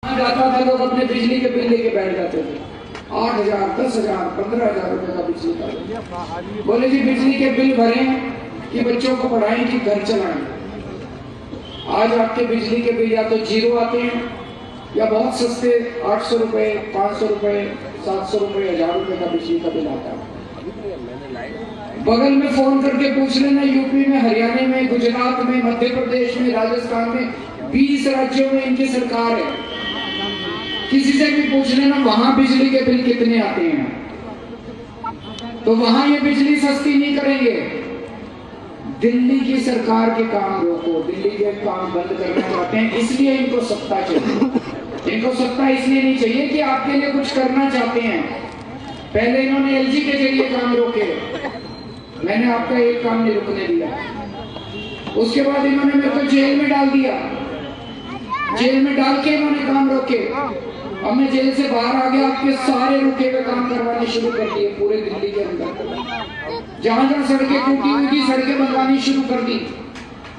जाता था लोग अपने बिजली के बिल लेके बैठ जाते थे 8,000, 10,000, 15,000 रुपए का बिजली का बिल। बोले जी बिजली के बिल भरें कि बच्चों को पढ़ाएं कि घर चलाएं। आज आपके बिजली के बिल या तो जीरो आते हैं या बहुत सस्ते 800 रुपए, 500 रुपए, 700 रुपए, 1000 रुपए का बिजली का बिल आता है। बगल में फोन करके पूछ लेना, यूपी में, हरियाणा में, गुजरात में, मध्य प्रदेश में, राजस्थान में, 20 राज्यों में इनकी सरकार है। किसी से भी पूछ लेना वहां बिजली के बिल कितने आते हैं, तो वहां ये बिजली सस्ती नहीं करेंगे। दिल्ली की सरकार के काम रोको, दिल्ली के काम बंद करना चाहते हैं, इसलिए इनको सत्ता चाहिए। इनको सत्ता इसलिए नहीं चाहिए कि आपके लिए कुछ करना चाहते हैं। पहले इन्होंने एलजी के जरिए काम रोके, मैंने आपका एक काम नहीं रुकने दिया। उसके बाद इन्होंने मेरे को जेल में डाल दिया, जेल में डाल के इन्होंने काम रोके। अब मैं जेल से बाहर आ गया, आपके सारे रुके हुए काम करवाने शुरू कर दिए पूरे दिल्ली के अंदर। जहां जहां सड़कें टूटी हुई थी, सड़कें बनवानी शुरू कर दी।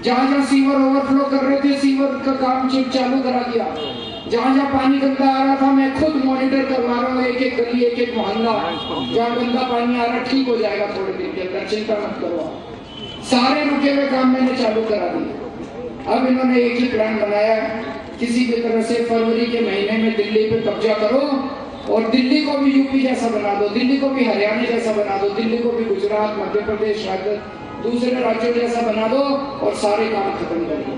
जहां जहां सीवर ओवरफ्लो कर रहे थे, सीवर का काम चालू करा दिया। जहां जहां पानी गंदा आ रहा था, मैं खुद मॉनिटर करवा रहा हूँ, एक एक गली, एक एक मोहल्ला, जहां गंदा पानी आ रहा ठीक हो जाएगा थोड़े दिन के अंदर, चिंता मत करो। सारे रुके हुए काम मैंने चालू करा दिए। अब इन्होंने एक ही प्लान बनाया, किसी भी तरह से फरवरी के महीने में दिल्ली पे कब्जा करो और दिल्ली को भी यूपी जैसा बना दो, दिल्ली को भी हरियाणा जैसा बना दो, दिल्ली को भी गुजरात, मध्य प्रदेश, दूसरे राज्यों जैसा बना दो और सारे काम खत्म कर दो।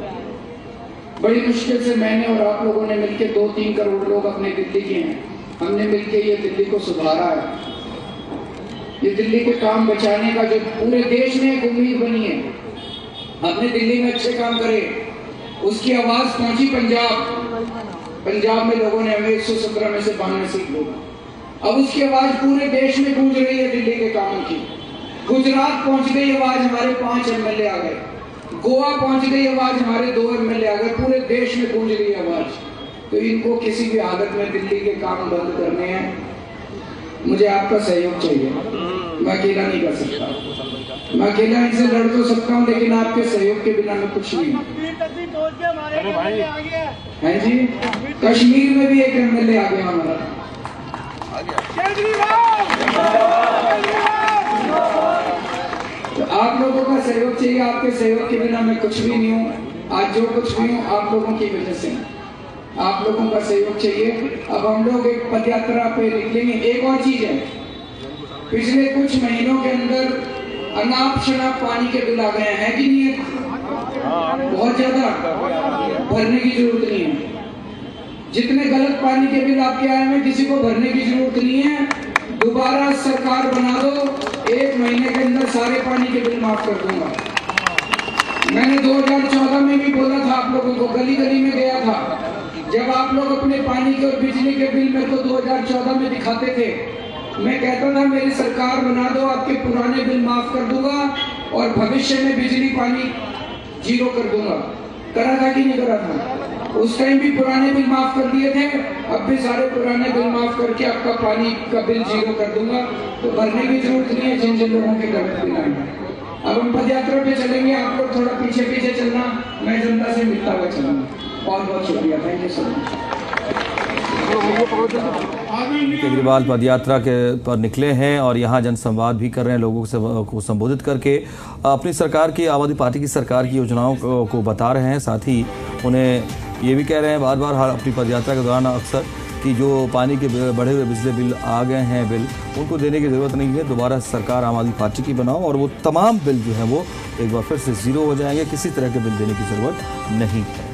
बड़ी मुश्किल से मैंने और आप लोगों ने मिलकर 2-3 करोड़ लोग अपने दिल्ली के हैं, हमने मिलकर ये दिल्ली को सुधारा है। ये दिल्ली के काम बचाने का जो पूरे देश में एक उम्मीद बनी है, अपने दिल्ली में अच्छे काम करें, उसकी आवाज पहुंची पंजाब में लोगों ने हमें 117 में से 92 सीट दी। अब उसकी आवाज पूरे देश में गूंज रही है दिल्ली के कामों की। गुजरात पहुंच गई आवाज, हमारे 5 एमएलए आ गए। गोवा पहुंच गई आवाज, हमारे 2 एमएलए आ गए। पूरे देश में गूंज रही है आवाज। तो इनको किसी भी हालत में दिल्ली के काम बंद करने हैं, मुझे आपका सहयोग चाहिए। मैं अकेला नहीं कर सकता, मैं अकेला इनसे लड़ तो सकता हूँ, लेकिन आपके सहयोग के बिना मैं कुछ नहीं। है जी, कश्मीर में भी एक एमएलए आ गया हमारा। तो आप लोगों का सहयोग चाहिए, आपके सहयोग के बिना मैं कुछ भी नहीं हूँ। आज जो कुछ भी हूँ आप लोगों की वजह से, आप लोगों का सहयोग चाहिए। अब हम लोग एक पद यात्रा पे निकलेंगे। एक और चीज है, पिछले कुछ महीनों के अंदर अनाप शनाप पानी के बिल आ गए हैं कि नहीं है? बहुत ज्यादा, भरने की जरूरत नहीं है। जितने गलत पानी के बिल आपके आए हैं, किसी को भरने की जरूरत नहीं है। दोबारा सरकार बना दो, 1 महीने के अंदर सारे पानी के बिल माफ कर दूंगा। मैंने 2014 में भी बोला था आप लोगों को, गली गली में गया था, जब आप लोग अपने पानी के और बिजली के बिल मेरे को 2014 में दिखाते थे, मैं कहता था मेरी सरकार बना दो, आपके पुराने बिल माफ कर दूंगा और भविष्य में बिजली पानी जीरो कर दूंगा। करा था कि नहीं करा था? उस टाइम भी पुराने बिल माफ कर दिए थे, अब भी सारे पुराने बिल माफ करके आपका पानी का बिल जीरो कर दूंगा। तो भरने की जरूरत नहीं है जिन जिन लोगों के गलत बिल आए। अब हम पद यात्रा पे चलेंगे, आप लोग थोड़ा पीछे पीछे चलना, मैं जनता से मिलता हुआ चलूंगा। बहुत बहुत शुक्रिया, thank you so much. Kejriwal पदयात्रा के पर निकले हैं और यहाँ जनसंवाद भी कर रहे हैं, लोगों को संबोधित करके अपनी सरकार की, आम आदमी पार्टी की सरकार की योजनाओं को बता रहे हैं। साथ ही उन्हें ये भी कह रहे हैं बार बार अपनी पदयात्रा के दौरान अक्सर कि जो पानी के बढ़े हुए बिजली बिल आ गए हैं बिल, उनको देने की ज़रूरत नहीं है। दोबारा सरकार आम आदमी पार्टी की बनाओ और वो तमाम बिल जो है वो एक बार फिर से ज़ीरो हो जाएंगे, किसी तरह के बिल देने की ज़रूरत नहीं है।